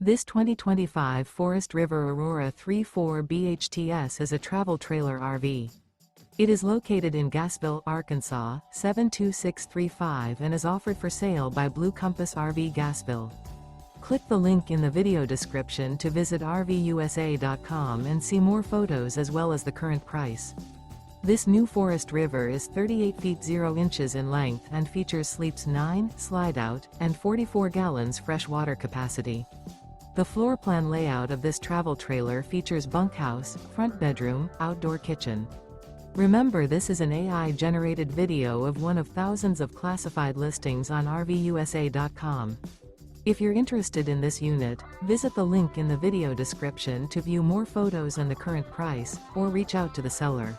This 2025 Forest River Aurora 3.4 BHTS is a travel trailer RV. It is located in Gassville, Arkansas, 72635 and is offered for sale by Blue Compass RV Gassville. Click the link in the video description to visit RVUSA.com and see more photos as well as the current price. This new Forest River is 38 feet 0 inches in length and features sleeps 9, slide-out, and 44 gallons fresh water capacity. The floor plan layout of this travel trailer features bunkhouse, front bedroom, outdoor kitchen. Remember, this is an AI-generated video of one of thousands of classified listings on RVUSA.com. If you're interested in this unit, visit the link in the video description to view more photos and the current price, or reach out to the seller.